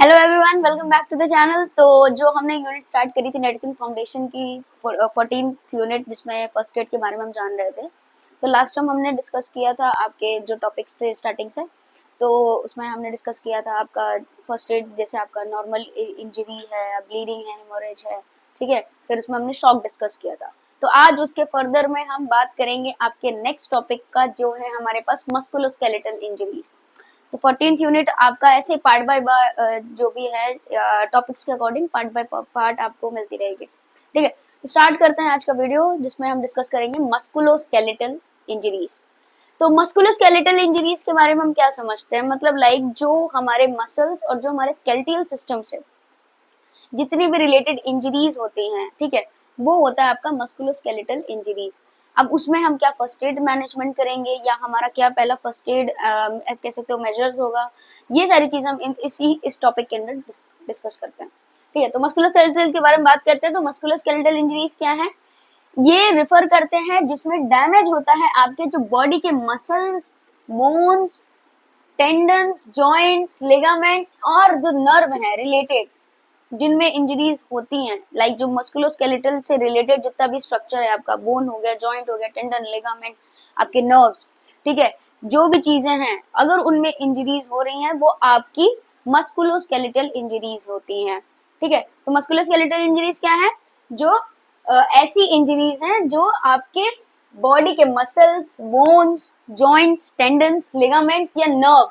Hello everyone, welcome back to the channel. तो जो हमने यूनिट स्टार्ट करी थी नेटिसिंग फाउंडेशन की 14th यूनिट, जिसमें फर्स्ट एड के बारे में हम जान रहे थे। तो लास्ट टाइम हमने डिस्कस किया था आपके जो टॉपिक्स थे स्टार्टिंग से। तो उसमें हमने डिस्कस किया था आपका फर्स्ट एड, जैसे आपका नॉर्मल इंजरी है, ब्लीडिंग है, हेमोरेज है, ठीक है। फिर उसमें हमने शॉक डिस्कस किया था। तो आज उसके फर्दर में हम बात करेंगे आपके नेक्स्ट टॉपिक का, जो है हमारे पास मस्कुलोस्केलेटल इंजरीज। तो 14th यूनिट आपका ऐसे पार्ट बाय जो भी है टॉपिक्स के अकॉर्डिंग पार्ट बाय पार्ट आपको मिलती रहेगी, ठीक है। तो स्टार्ट करते हैं आज का वीडियो, जिसमें हम डिस्कस करेंगे मस्कुलोस्केलेटल इंजरीज। तो मस्कुलोस्केलेटल इंजरीज के बारे में हम क्या समझते हैं, मतलब लाइक जो हमारे मसल्स और जो हमारे स्केलेटल सिस्टम से जितनी भी रिलेटेड इंजरीज होती हैं, ठीक है, वो होता है आपका मस्कुलोस्केलेटल इंजरीज। अब उसमें हम क्या फर्स्ट एड मैनेजमेंट करेंगे, या हमारा क्या पहला फर्स्ट एड कह सकते हो मेजर्स होगा, ये सारी चीज हम इस टॉपिक के अंदर डिस्कस करते हैं, ठीक है। तो मस्कुलोस्केलेटल के बारे में बात करते हैं। तो मस्कुलोस्केलेटल इंजरीज क्या है, ये रिफर करते हैं जिसमें डैमेज होता है आपके जो बॉडी के muscles, bones, tendons, joints, ligaments और जो नर्व है रिलेटेड, जिनमें इंजरीज होती हैं। लाइक जो मस्कुलोस्केलेटल से रिलेटेड जितना भी स्ट्रक्चर है, आपका बोन हो गया, जॉइंट हो गया, टेंडन, लिगामेंट, आपके नर्व्स, ठीक है, जो भी चीजें हैं, अगर उनमें इंजरीज हो रही हैं, वो आपकी मस्कुलोस्केलेटल इंजरीज होती हैं, ठीक है। तो मस्कुलोस्केलेटल इंजरीज क्या है, जो ऐसी इंजरीज हैं जो आपके बॉडी के muscles, bones, joints, tendons, ligaments या नर्व,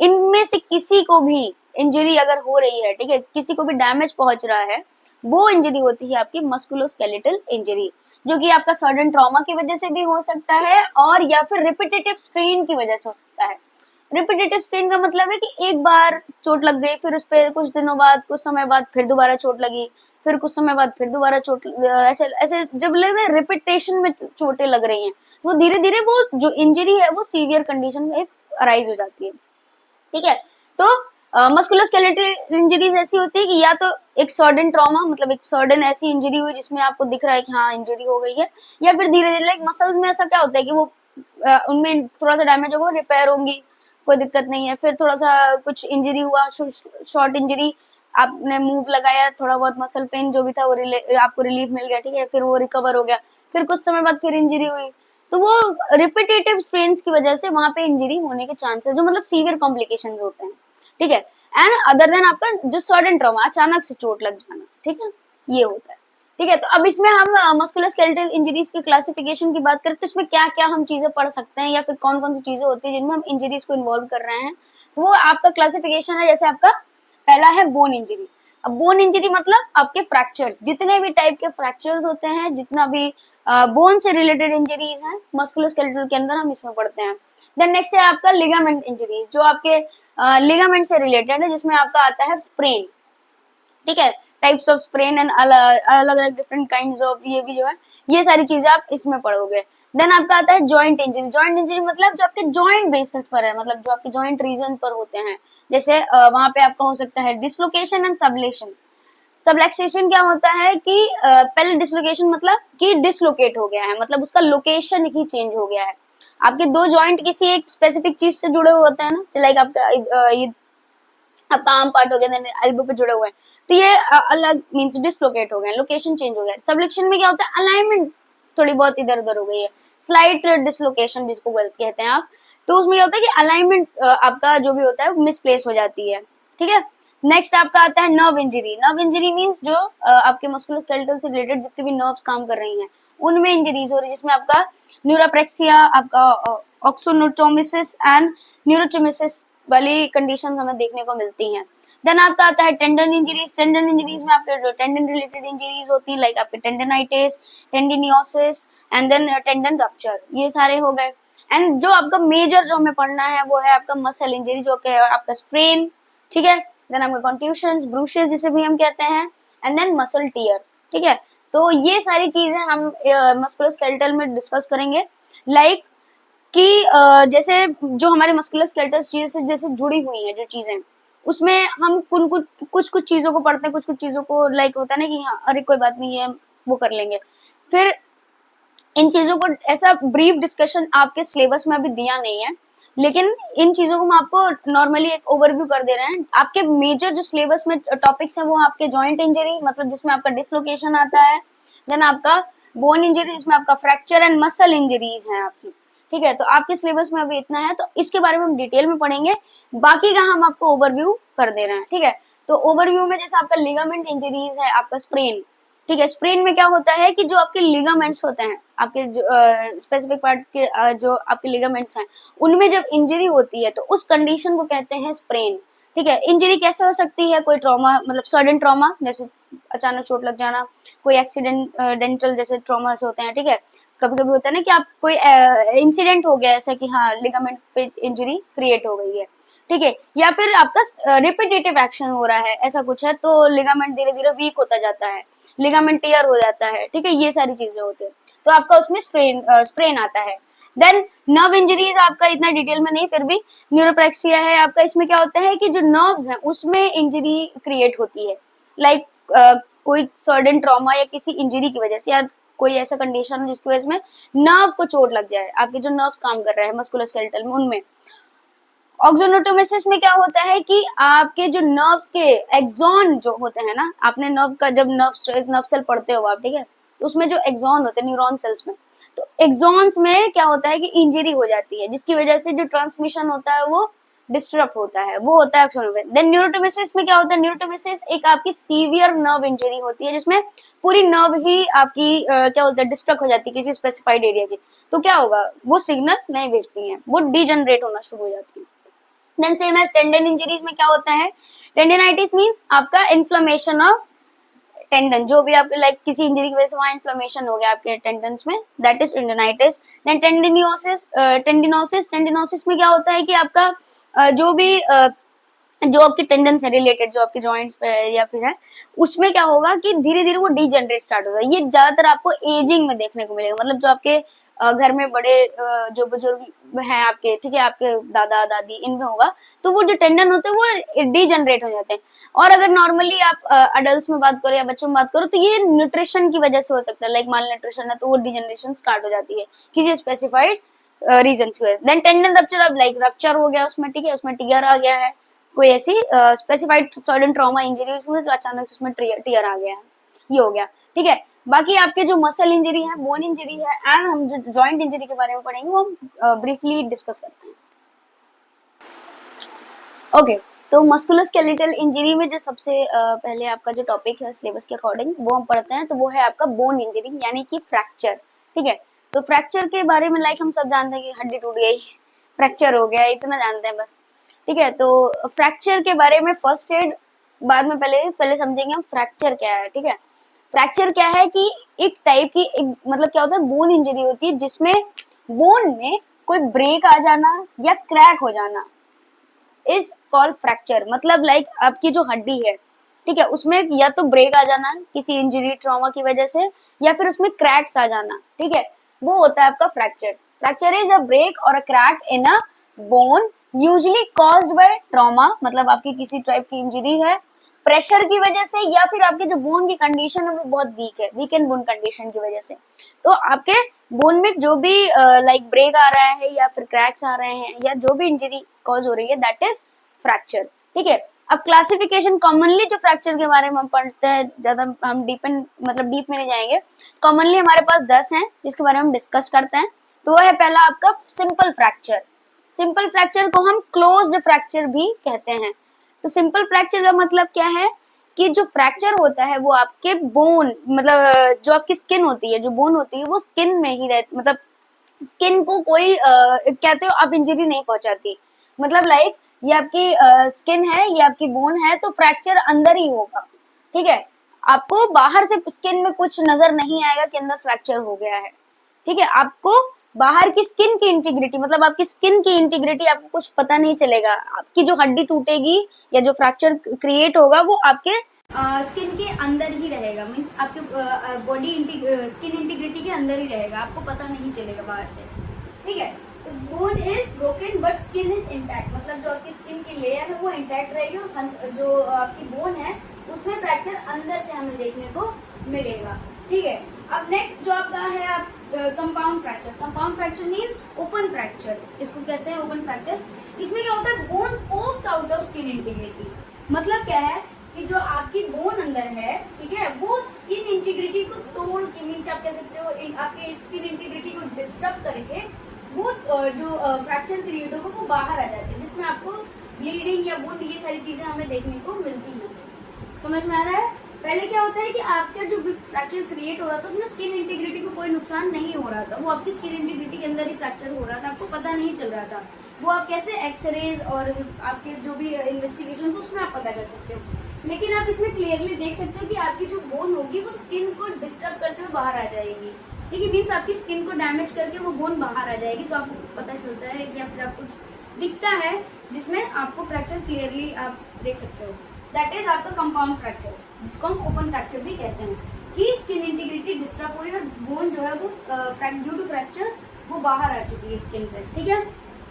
इनमें से किसी को भी इंजरी अगर हो रही है, ठीक है, किसी को भी डैमेज पहुंच रहा है, वो इंजरी होती है आपकी मस्कुलोस्केलेटल इंजरी, जो कि आपका सडन ट्रॉमा की वजह से भी हो सकता है, और या फिर रिपीटेटिव स्ट्रेन की वजह से हो सकता है। रिपीटेटिव स्ट्रेन का मतलब है कि एक बार चोट लग गई, फिर उस पर कुछ दिनों बाद, कुछ समय बाद फिर दोबारा चोट लगी, फिर कुछ समय बाद फिर दोबारा चोट, ऐसे ऐसे जब लग रहा है रिपीटेशन में चोटें लग रही हैं, वो धीरे धीरे वो जो इंजरी है वो सीवियर कंडीशन में अराइज हो जाती है, ठीक है। तो मस्कुलोस्केलेटल इंजरीज ऐसी होती है कि या तो एक सडन ट्रॉमा, मतलब एक सडन ऐसी इंजरी हुई जिसमें आपको दिख रहा है कि हाँ इंजरी हो गई है, या फिर धीरे धीरे लाइक मसल्स में ऐसा क्या होता है कि वो उनमें थोड़ा सा डैमेज होगा, रिपेयर होंगी, कोई दिक्कत नहीं है। फिर थोड़ा सा कुछ इंजरी हुआ, शॉर्ट इंजरी, आपने मूव लगाया, थोड़ा बहुत मसल पेन जो भी था वो आपको रिलीफ मिल गया, ठीक है, फिर वो रिकवर हो गया, फिर कुछ समय बाद फिर इंजरी हुई, तो वो रिपीटेटिव स्ट्रेन्स की वजह से वहां पे इंजरी होने के चांसेस, जो मतलब सीवियर कॉम्प्लिकेशंस होते हैं, ठीक है। एंड अदर देन आपका जो सडन ट्रॉमा, अचानक से चोट लग जाना, ठीक है, ये होता है, ठीक है। तो अब इसमें हम मस्कुलोस्केलेटल इंजरीज की क्लासिफिकेशन की बात करें, तो इसमें क्या क्या हम चीजें पढ़ सकते हैं, या फिर कौन कौन सी चीजें होती है जिनमें हम इंजरीज को इन्वॉल्व कर रहे हैं, तो वो आपका क्लासिफिकेशन है। जैसे आपका पहला है बोन इंजरी। अब बोन इंजरी मतलब आपके फ्रैक्चर्स, जितने भी टाइप के फ्रैक्चर्स होते हैं, जितना भी बोन से रिलेटेड इंजरीज हैं मस्कुलोस्केलेटल के अंदर, हम इसमें पढ़ते हैं। देन नेक्स्ट है आपका लिगामेंट इंजरीज, जो आपके लिगामेंट से रिलेटेड है, जिसमें आपका आता है स्प्रेन, ठीक है, टाइप्स ऑफ स्प्रेन एंड अलग अलग डिफरेंट काइंड्स ऑफ, ये भी जो है ये सारी चीजें आप इसमें पढ़ोगे। देन आपका आता है जॉइंट इंजरी। जॉइंट इंजरी मतलब जो आपके जॉइंट बेसिस पर है, मतलब जो आपके जॉइंट रीजन पर होते हैं, जैसे वहां पे आपका हो सकता है डिसलोकेशन एंड सबलेशन। सबलैक्सेशन क्या होता है कि पहले डिसलोकेशन मतलब कि डिसलोकेट हो गया है, मतलब उसका लोकेशन ही चेंज हो गया है। आपके दो जॉइंट किसी एक स्पेसिफिक चीज से जुड़े हुए होते हैं ना, लाइक आपका ये आपका आर्म पार्ट हो गया, देन एल्बो पे जुड़े हुए हैं, तो ये अलग मींस डिसलोकेट हो गए, लोकेशन चेंज हो गया। सबलक्शन में क्या होता है, अलाइनमेंट थोड़ी बहुत इधर उधर हो गई है, स्लाइट डिसलोकेशन जिसको कहते हैं आप। तो उसमें क्या होता है कि अलाइनमेंट आपका जो भी होता है वो मिसप्लेस हो जाती है, ठीक है। नेक्स्ट आपका आता है nerve injury. Nerve injury means जो आपके मस्कुलोस्केलेटल से रिलेटेड जितने भी नर्व्स काम कर रही हैं, उनमें इंजरीज हो रही है, जिसमें आपका न्यूरोप्रेक्सिया, आपका ऑक्सोनोटोमिसिस एंड न्यूरोटोमिसिस वाली कंडीशन हमें देखने को मिलती हैं। देन आपका आता है टेंडन इंजरीज। टेंडन इंजरीज में आपके जो टेंडन रिलेटेड इंजरीज होती है, लाइक आपके tendinitis, tendinosis and then tendon rupture, ये सारे हो गए। एंड जो आपका मेजर जो हमें पढ़ना है वो है आपका मसल इंजरी, जो कि आपका स्ट्रेन, ठीक है। देन आपका कॉन्ट्यूशंस, ब्रूशेस जिसे भी हम कहते हैं, एंड देन मसल टियर, ठीक है। तो ये सारी चीजें हम मस्कुलोस्केलेटल में डिस्कस करेंगे, लाइक कि जैसे जो हमारे मस्कुलोस्केलेटल चीज से जैसे जुड़ी हुई हैं जो चीजें, उसमें हम कुछ कुछ चीजों को पढ़ते हैं, कुछ कुछ चीजों को लाइक होता है ना कि हाँ अरे कोई बात नहीं है, वो कर लेंगे। फिर इन चीजों को ऐसा ब्रीफ डिस्कशन आपके सिलेबस में अभी दिया नहीं है, लेकिन इन चीजों को हम आपको नॉर्मली एक ओवरव्यू कर दे रहे हैं। आपके मेजर जो सिलेबस में टॉपिक्स हैं वो आपके जॉइंट इंजरी, मतलब जिसमें आपका डिसलोकेशन आता है, देन आपका बोन इंजरी जिसमें आपका फ्रैक्चर एंड मसल इंजरीज हैं आपकी, ठीक है। तो आपके सिलेबस में अभी इतना है, तो इसके बारे में हम डिटेल में पढ़ेंगे, बाकी का हम आपको ओवरव्यू कर दे रहे हैं, ठीक है। तो ओवरव्यू में जैसे आपका लिगामेंट इंजरीज है, आपका स्प्रेन, ठीक है। स्प्रेन में क्या होता है कि जो आपके लिगामेंट्स होते हैं, आपके स्पेसिफिक पार्ट के जो आपके लिगामेंट्स हैं, उनमें जब इंजरी होती है तो उस कंडीशन को कहते हैं स्प्रेन, ठीक है। इंजरी कैसे हो सकती है, कोई ट्रॉमा, मतलब सडन ट्रॉमा, जैसे अचानक चोट लग जाना, कोई एक्सीडेंट डेंटल जैसे ट्रॉमास होते हैं, ठीक है। कभी कभी होता है ना कि आप कोई इंसिडेंट हो गया ऐसा कि हाँ लिगामेंट पे इंजरी क्रिएट हो गई है, ठीक है। या फिर आपका रिपीटेटिव एक्शन हो रहा है, ऐसा कुछ है, तो लिगामेंट धीरे धीरे वीक होता जाता है, लिगामेंट टियर हो जाता है, ठीक है। ये सारी चीजें होती है, तो आपका उसमें स्प्रेन आता है। देन नर्व इंजरीज आपका इतना डिटेल में नहीं, फिर भी न्यूरोप्रेक्सिया है आपका। इसमें क्या होता है कि जो नर्व्स हैं उसमें इंजरी क्रिएट होती है, लाइक कोई सडन ट्रॉमा या किसी इंजरी की वजह से, या कोई ऐसा कंडीशन जिसकी वजह से नर्व को चोट लग जाए, आपके जो नर्व्स काम कर रहे हैं मस्कुलोस्केलेटल में, उनमें। ऑक्सोनोटोमेसिस में क्या होता है कि आपके जो नर्व्स के एक्सॉन जो होते हैं ना, आपने नर्व का जब नर्व सेल पढ़ते हो आप, ठीक है, तो उसमें जो एक्सॉन होते हैं न्यूरॉन सेल्स में, तो एक्सॉन्स में क्या होता है कि इंजरी हो जाती है, जिसकी वजह से जो ट्रांसमिशन होता है वो डिस्टर्ब होता है, वो होता है ऑक्सोनोटोमेसिस। देन न्यूरोटोमेसिस में क्या होता है, न्यूरोटोमेसिस एक आपकी सीवियर नर्व इंजरी होती है, जिसमें पूरी नर्व ही आपकी क्या होता है डिस्ट्रक्ट हो जाती है किसी स्पेसिफाइड एरिया की। तो क्या होगा, वो सिग्नल नहीं भेजती है, वो डीजनरेट होना शुरू हो जाती है। Then same as tendon injuries में क्या होता है, टेंडिनाइटिस मींस आपका इन्फ्लेमेशन ऑफ टेंडन, जो भी आपके लाइक किसी इंजरी की वजह से वहां इन्फ्लेमेशन हो गया आपके टेंडन्स में, that is tendinitis. Then tendinosis, tendinosis में क्या होता है कि आपका जो भी जो आपके टेंडन से रिलेटेड जो आपके जॉइंट्स पे या फिर है, उसमें क्या होगा कि धीरे धीरे वो डीजनरेट स्टार्ट होगा। ये ज्यादातर आपको एजिंग में देखने को मिलेगा, मतलब जो आपके घर में बड़े जो बुजुर्ग हैं आपके, ठीक है, आपके दादा दादी, इनमें होगा, तो वो जो टेंडन होते हैं वो डीजनरेट हो जाते हैं। और अगर नॉर्मली आप अडल्ट में बात करो या बच्चों में बात करो, तो ये न्यूट्रिशन की वजह से हो सकता है, लाइक माल न्यूट्रिशन है तो वो डीजनरेशन स्टार्ट हो जाती है किसी स्पेसिफाइड रीजन की वजह से। देन टेंडन रप्चर, अब लाइक रप्चर हो गया उसमें, ठीक है, उसमें टियर आ गया है, कोई ऐसी स्पेसिफाइड सडन ट्रॉमा इंजरी उसमें जो अचानक से उसमें टियर आ गया है, ये हो गया, ठीक है। बाकी आपके जो मसल इंजरी है, बोन इंजरी है, एंड हम जो जॉइंट इंजरी के बारे में पढ़ेंगे वो हम ब्रीफली डिस्कस करते हैं। ओके, तो मस्कुलोस्केलेटल इंजरी में जो सबसे पहले आपका जो टॉपिक है सिलेबस के अकॉर्डिंग वो हम पढ़ते हैं, तो वो है आपका बोन इंजरी यानी कि फ्रैक्चर, ठीक है। तो फ्रैक्चर के बारे में लाइक हम सब जानते हैं कि हड्डी टूट गई, फ्रैक्चर हो गया, इतना जानते हैं बस, ठीक है। तो फ्रैक्चर के बारे में फर्स्ट एड बाद में पहले समझेंगे हम फ्रैक्चर क्या है, ठीक है। फ्रैक्चर क्या है कि एक टाइप की एक मतलब क्या होता है, बोन इंजरी होती है जिसमें बोन में कोई ब्रेक आ जाना या क्रैक हो जाना इज कॉल्ड फ्रैक्चर। मतलब लाइक आपकी जो हड्डी है, ठीक है, उसमें या तो ब्रेक आ जाना किसी इंजरी ट्रॉमा की वजह से, या फिर उसमें क्रैक्स आ जाना, ठीक है, वो होता है आपका fracture. Fracture is a break और a crack in a bone usually caused by trauma, मतलब आपकी किसी टाइप की इंजरी है, प्रेशर की वजह से, या फिर आपके जो बोन की कंडीशन है वो बहुत वीक है, वीक एंड बोन कंडीशन की वजह से। तो आपके बोन में जो भी लाइक ब्रेक आ रहा है या फिर क्रैक्स आ रहे हैं या जो भी इंजरी कॉज हो रही है, दैट इज फ्रैक्चर, ठीक है। अब क्लासिफिकेशन कॉमनली जो फ्रैक्चर के बारे में हम पढ़ते हैं, ज्यादा हम डीप में नहीं जाएंगे, कॉमनली हमारे पास 10 हैं जिसके बारे में हम डिस्कस करते हैं। तो वो है पहला आपका सिंपल फ्रैक्चर। सिंपल फ्रैक्चर को हम क्लोज्ड फ्रैक्चर भी कहते हैं। तो सिंपल फ्रैक्चर का मतलब क्या है कि जो फ्रैक्चर होता है वो आपके बोन, मतलब जो आपकी स्किन होती है, जो बोन होती है वो स्किन में ही रहती, मतलब स्किन को कोई कहते हो आप इंजरी नहीं पहुंचाती, मतलब लाइक ये आपकी स्किन है, ये आपकी बोन है, तो फ्रैक्चर अंदर ही होगा, ठीक है। आपको बाहर से स्किन में कुछ नजर नहीं आएगा कि अंदर फ्रैक्चर हो गया है, ठीक है। आपको बाहर की स्किन की इंटीग्रिटी, मतलब आपकी स्किन की इंटीग्रिटी आपको कुछ पता नहीं चलेगा। आपकी जो हड्डी टूटेगी या जो फ्रैक्चर क्रिएट होगा वो आपके स्किन के अंदर ही रहेगा, मीन्स आपके बॉडी स्किन इंटीग्रिटी के अंदर ही रहेगा, आपको पता नहीं चलेगा बाहर से, ठीक है। तो bone is broken but skin is intact, मतलब जो आपकी स्किन की लेयर है वो इंटैक्ट रहेगी, और जो आपकी बोन है उसमें फ्रैक्चर अंदर से हमें देखने को मिलेगा, ठीक है। अब नेक्स्ट जो आपका है आप compound fracture. Compound fracture means open fracture, इसको कहते हैं ओपन फ्रैक्चर। इसमें क्या होता है, bone pox out of skin integrity. मतलब क्या है कि जो आपकी बोन अंदर है, ठीक है, वो स्किन इंटीग्रिटी को तोड़ के, मीन्स आप कह सकते हो आपके स्किन इंटीग्रिटी को डिस्टर्ब करके वो जो फ्रैक्चर क्रिएट होगा वो बाहर आ जाते हैं, जिसमें आपको ब्लीडिंग या वुंड ये सारी चीजें हमें देखने को मिलती हैं। समझ में आ रहा है? पहले क्या होता है कि आपका जो फ्रैक्चर क्रिएट हो रहा था उसमें स्किन इंटीग्रिटी को कोई नुकसान नहीं हो रहा था, वो आपकी स्किन इंटीग्रिटी के अंदर ही फ्रैक्चर हो रहा था, आपको पता नहीं चल रहा था। वो आप कैसे एक्सरेज और आपके जो भी इन्वेस्टिगेशन उसमें आप पता कर सकते हो। लेकिन आप इसमें क्लियरली देख सकते हो कि आपकी जो बोन होगी वो स्किन को डिस्टर्ब करते हुए बाहर आ जाएगी, ठीक है, मीन्स आपकी स्किन को डैमेज करके वो बोन बाहर आ जाएगी। तो आपको पता चलता है या फिर आपको दिखता है जिसमें आपको फ्रैक्चर क्लियरली आप देख सकते हो, दैट इज आपका कंपाउंड फ्रैक्चर, जिसको हम ओपन फ्रैक्चर भी कहते हैं, कि स्किन इंटीग्रिटी डिस्टर्ब हो रही है और बोन जो है वो ड्यू टू फ्रैक्चर वो बाहर आ चुकी है स्किन से, ठीक है।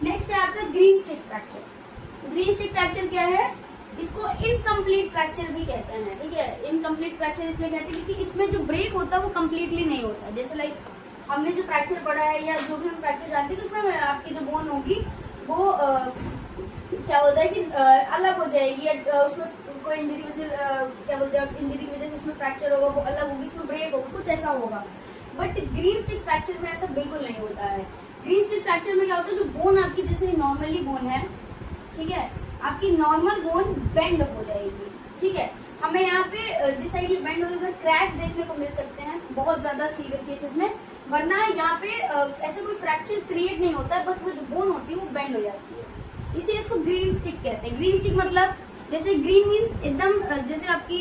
नेक्स्ट है आपका green stick fracture. Green stick fracture क्या है, इसको इनकम्प्लीट फ्रैक्चर भी कहते हैं, ठीक है। इनकम्प्लीट फ्रैक्चर इसलिए कहते हैं क्योंकि इसमें जो ब्रेक होता है वो कम्प्लीटली नहीं होता। जैसे लाइक हमने जो फ्रैक्चर पढ़ा है या जो भी हम फ्रैक्चर जानते हैं तो उसमें आपकी जो बोन होगी वो क्या होता है कि अलग हो जाएगी, या उसमें कोई इंजरी वजह क्या बोलते हैं इंजरी की वजह से उसमें फ्रैक्चर होगा, वो अलग होगी, उसमें ब्रेक होगा, कुछ ऐसा होगा। बट ग्रीन स्टिक फ्रैक्चर में ऐसा बिल्कुल नहीं होता है। ग्रीन स्टिक फ्रैक्चर में क्या होता है, जो बोन आपकी जैसे नॉर्मली बोन है, ठीक है, आपकी नॉर्मल बोन बेंड हो जाएगी, ठीक है। हमें यहाँ पे जिस साइड ये बेंड होगी क्रैक्स देखने को मिल सकते हैं बहुत ज्यादा सीवियर केसेस में, वरना यहाँ पे ऐसा कोई फ्रैक्चर क्रिएट नहीं होता है, बस वो जो बोन होती है वो बेंड हो जाती है, इसीलिए इसको ग्रीन स्टिक कहते हैं। ग्रीन स्टिक मतलब जैसे ग्रीन मीन्स एकदम जैसे आपकी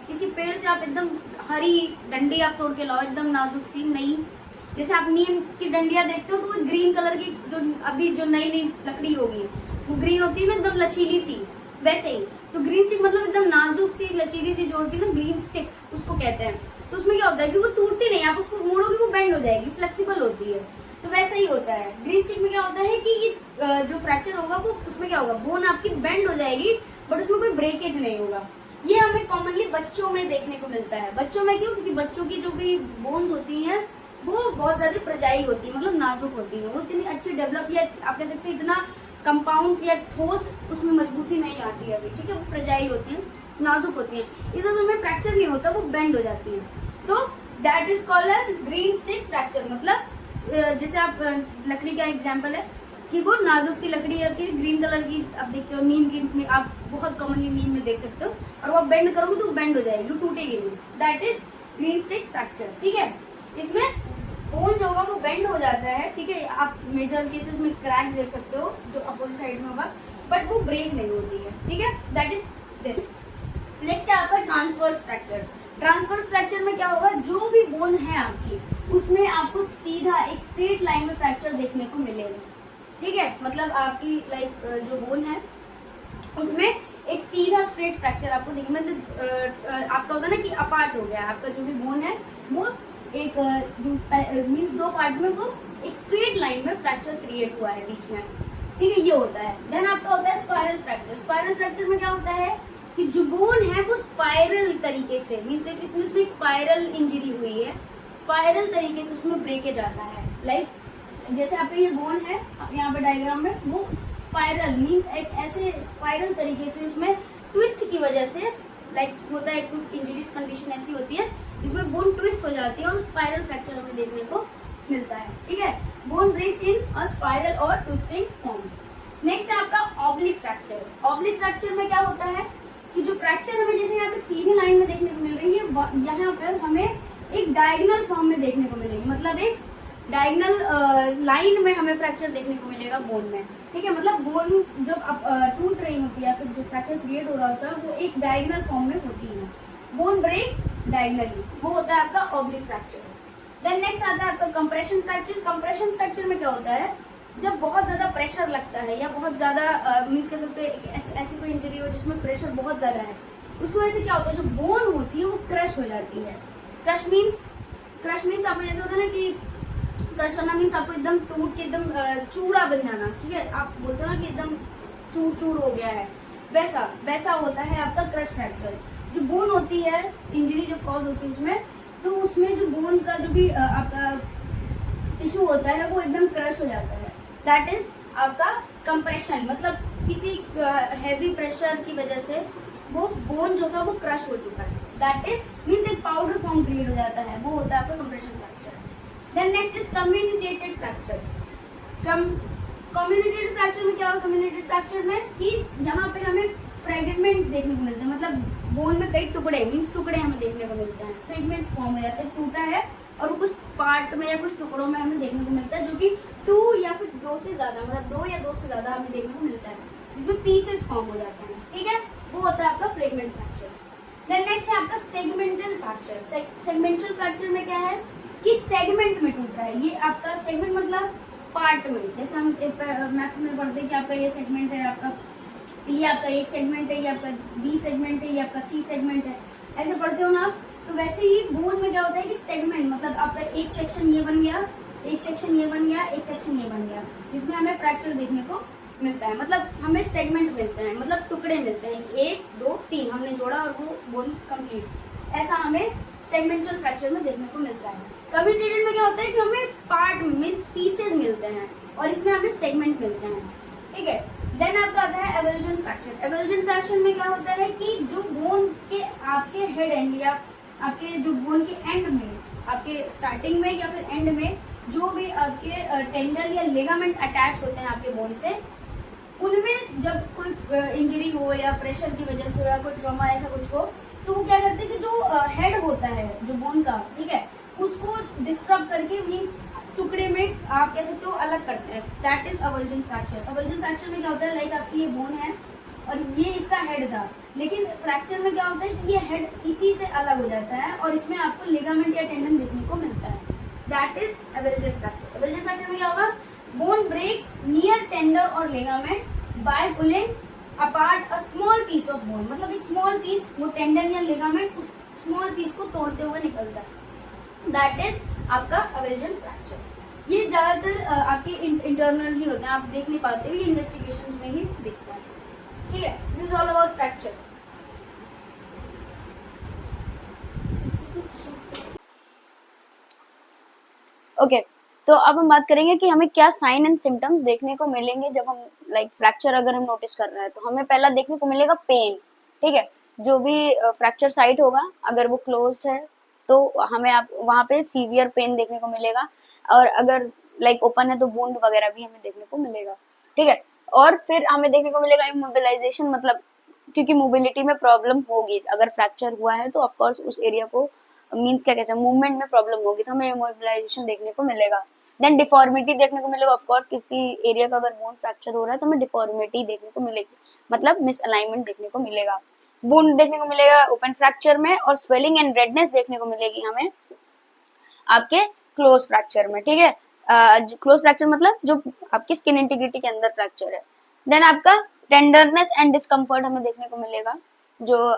किसी पेड़ से आप एकदम हरी डंडी आप तोड़ के लाओ, एकदम नाजुक सी नई, जैसे आप नीम की डंडियां देखते हो तो वो ग्रीन कलर की जो अभी जो नई नई लकड़ी होगी वो ग्रीन होती है ना, एकदम लचीली सी, वैसे ही। तो ग्रीन स्टिक मतलब एकदम नाजुक सी लचीली सी जो होती है ना, ग्रीन स्टिक उसको कहते हैं। तो उसमें क्या होता है कि वो टूटती नहीं, आप उसको मोड़ोगे वो बेंड हो जाएगी, फ्लेक्सिबल होती है। तो वैसा ही होता है ग्रीन स्टिक में। क्या होता है कि जो फ्रैक्चर होगा वो उसमें क्या होगा, बोन आपकी बेंड हो जाएगी बट उसमें कोई ब्रेकेज नहीं होगा। ये हमें कॉमनली बच्चों में देखने को मिलता है। बच्चों में क्यों, क्योंकि बच्चों की जो भी बोन्स होती हैं वो बहुत ज्यादा फ्रजाइल होती है, मतलब नाजुक होती है, वो इतनी अच्छी डेवलप या आप कह सकते हैं इतना कंपाउंड या ठोस उसमें मजबूती नहीं आती है अभी, ठीक है, वो फ्रजाइल होती है, नाजुक होती है, इस वजह से उनमें फ्रैक्चर नहीं होता, वो बेंड हो जाती है। तो that is called as green stick fracture. मतलब जैसे आप लकड़ी का एग्जाम्पल है कि वो नाजुक सी लकड़ी होती है, ग्रीन कलर की आप देखते हो, नीम की आप बहुत कॉमनली नीम में देख सकते हो, और वो आप बेंड करोगे तो बेंड हो जाएगी, टूटेगी नहीं, that is green stick fracture, ठीक है। इसमें बोन जो होगा वो बेंड हो जाता है, ठीक है, आप मेजर केसेस में क्रैक देख सकते हो जो अपोजिट साइड में होगा, बट वो ब्रेक नहीं होती है, ठीक है, दैट इज दिस। नेक्स्ट है आपका ट्रांसवर्स फ्रैक्चर। ट्रांसवर्स फ्रैक्चर में क्या होगा, जो भी बोन है आपकी उसमें आपको सीधा एक स्ट्रेट लाइन में फ्रैक्चर देखने को मिलेगा, ठीक है। मतलब आपकी लाइक जो बोन है उसमें एक सीधा स्ट्रेट फ्रैक्चर आपको देखने, मतलब आपका होता है ना कि अपार्ट हो गया आपका जो भी बोन है, वो एक मीन्स दो पार्ट में वो एक स्ट्रेट लाइन में फ्रैक्चर क्रिएट हुआ है बीच में, ठीक है, ये होता है। देन आपका होता है स्पाइरल फ्रैक्चर। स्पाइरल फ्रैक्चर में क्या होता है कि जो बोन है वो स्पाइरल तरीके से, मीन्स उसमें एक स्पाइरल इंजरी हुई है, स्पाइरल तरीके से उसमें ब्रेकेज आता है। लाइक जैसे आपका ये बोन है, आप यहाँ पे डायग्राम में, वो स्पाइरल मीन्स एक ऐसे स्पाइरल तरीके से उसमें ट्विस्ट की वजह से लाइक होता है, कुछ इंजरीज कंडीशन ऐसी होती है जिसमें बोन ट्विस्ट हो जाती है और स्पाइरल फ्रैक्चर हमें देखने को मिलता है, ठीक है। Bone breaks in a spiral और ट्विस्टिंग फॉर्म। नेक्स्ट है आपका ऑब्लिक फ्रैक्चर। ऑब्लिक फ्रैक्चर में क्या होता है कि जो फ्रैक्चर हमें जैसे यहाँ पे सीधी लाइन में देखने को मिल रही है, यहाँ पर हमें एक डायगोनल फॉर्म में देखने को मिलेगी, मतलब एक डायगोनल लाइन में हमें फ्रैक्चर देखने को मिलेगा बोन में, ठीक है। मतलब बोन जब टूट रही होती है, फिर जो फ्रैक्चर क्रिएट हो रहा होता है वो एक डायगोनल फॉर्म में होती है, बोन ब्रेक्स डायगोनली, वो होता है आपका ऑब्लिक फ्रैक्चर। देन नेक्स्ट आता है आपका कंप्रेशन फ्रैक्चर। कंप्रेशन फ्रैक्चर में क्या होता है, जब बहुत ज्यादा प्रेशर लगता है या बहुत ज्यादा मीन्स कह सकते हैं ऐसी कोई इंजरी हो जिसमें प्रेशर बहुत ज्यादा है, उसकी वजह से क्या होता है, जो बोन होती है वो क्रश हो जाती है। क्रश मीन्स आपको जैसे होता है ना कि क्रश करना मीन्स आपको एकदम टूट के एकदम चूड़ा बन जाना, ठीक है, आप बोलते हो ना कि एकदम चूर चूर हो गया है, वैसा होता है आपका क्रश फ्रैक्चर। जो बोन होती है, इंजरी जो कॉज होती है उसमें, तो उसमें जो बोन का जो भी आपका टिश्यू होता है वो एकदम क्रश हो जाता है, दैट इज आपका कंप्रेशन, मतलब किसी हैवी प्रेशर की वजह से वो बोन जो था वो क्रश हो चुका है, दैट इज मींस एक पाउडर फॉर्म क्रिएट हो जाता है, वो होता है आपका compression fracture. Then next is communicated fracture. Communicated fracture में क्या होगा, कम्युनिकेटेड फ्रैक्चर में कि यहाँ पे हमें फ्रेगमेंट्स देखने को मिलते हैं, मतलब बोन में कई टुकड़े मींस टुकड़े हमें देखने को मिलते हैं, फ्रेगमेंट्स फॉर्म हो जाते हैं, टूटा है और वो कुछ पार्ट में या कुछ टुकड़ों में हमें देखने को मिलता है, जो कि 2 या फिर 2 से ज्यादा, मतलब 2 या 2 से ज्यादा हमें देखने को मिलता है, जिसमें पीसेस फॉर्म हो जाते हैं, ठीक है, वो होता है आपका फ्रेगमेंट फ्रैक्चर। देन नेक्स्ट है आपका सेगमेंटल फ्रैक्चर। सेगमेंटल फ्रैक्चर में क्या है कि सेगमेंट में टूट रहा है, ये आपका सेगमेंट मतलब पार्ट में, जैसे हम मैथ में पढ़ते हैं कि आपका ये सेगमेंट है, आपका ये आपका एक सेगमेंट है, ये आपका बी सेगमेंट है, ये आपका सी सेगमेंट है, ऐसे पढ़ते हो ना आप, तो वैसे ही बोन में क्या होता है कि सेगमेंट मतलब आपका एक सेक्शन ये बन गया, एक सेक्शन ये बन गया, एक सेक्शन ये बन गया, जिसमें हमें फ्रैक्चर देखने को मिलता है, मतलब हमें सेगमेंट मिलते हैं, मतलब टुकड़े मिलते हैं, 1 2 3 हमने जोड़ा और वो बोन कंप्लीट, ऐसा हमें सेगमेंटल फ्रैक्चर में देखने को मिलता है। कम्युनिकेटेड में क्या होता है कि हमें पार्ट मींस पीसेस मिलते हैं और इसमें हमें सेगमेंट मिलते हैं, ठीक है। देन आपका आता है एवल्जन फ्रैक्चर। एवल्जन फ्रैक्चर में क्या होता है कि जो बोन के आपके हेड एंड या आपके जो बोन के एंड में, आपके स्टार्टिंग में या फिर एंड में जो भी आपके टेंडन या लिगामेंट अटैच होते हैं आपके बोन से, उनमें जब कोई इंजरी हो या प्रेशर की वजह से या कोई ट्रॉमा ऐसा कुछ हो, तो वो क्या करते हैं कि जो हेड होता है जो बोन का, ठीक है, उसको डिस्टर्ब करके मींस टुकड़े में आप कह सकते हो अलग करते हैं, that is avulsion fracture. Avulsion fracture में क्या होता है, लाइक आपकी ये बोन है और ये इसका हेड था, लेकिन फ्रैक्चर में क्या होता है कि ये हेड इसी से अलग हो जाता है और इसमें आपको लिगामेंट या टेंडन देखने को मिलता है, that is avulsion fracture. Avulsion fracture में क्या होगा, बोन ब्रेक्स नियर टेंडर और ligament by pulling apart a small piece of bone, मतलब एक स्मॉल पीस, वो टेंडन या लिगामेंट उस स्मॉल पीस को तोड़ते हुए निकलता है, दैट इज आपका अवल्जन फ्रैक्चर। ये ज्यादातर आपके इंटरनल ही होते हैं, आप देख नहीं पाते हो, ये इन्वेस्टिगेशन में ही दिखता है, ठीक है। This is all about fracture. Okay, तो अब हम बात करेंगे कि हमें क्या साइन एंड सिम्टम्स देखने को मिलेंगे जब हम लाइक फ्रैक्चर अगर हम नोटिस कर रहे हैं, तो हमें पहला देखने को मिलेगा पेन, ठीक है। जो भी फ्रैक्चर साइट होगा अगर वो क्लोज्ड है तो हमें आप वहाँ पे सीवियर पेन देखने को मिलेगा, और अगर लाइक ओपन है तो वुंड वगैरह भी हमें देखने को मिलेगा, ठीक है। और फिर हमें देखने को मिलेगा इमोबिलाइजेशन, मतलब क्योंकि मोबिलिटी में प्रॉब्लम होगी अगर फ्रैक्चर हुआ है तो ऑफकोर्स उस एरिया को मीन्स क्या कहते हैं मूवमेंट में प्रॉब्लम होगी, तो हमें इमोबिलाइजेशन देखने को मिलेगा। देन डिफॉर्मिटी देखने को मिलेगा, ऑफकोर्स किसी एरिया का अगर बोन फ्रैक्चर हो रहा है तो हमें डिफॉर्मिटी देखने को मिलेगी, मतलब मिसअलाइनमेंट देखने को मिलेगा। वुंड देखने को मिलेगा ओपन फ्रैक्चर में, और स्वेलिंग एंड रेडनेस देखने को मिलेगी हमें आपके क्लोज फ्रैक्चर में, ठीक है। क्लोज फ्रैक्चर मतलब जो आपकी स्किन इंटीग्रिटी के अंदर फ्रैक्चर है। देन आपका टेंडरनेस एंड डिस्कम्फर्ट हमें देखने को मिलेगा, जो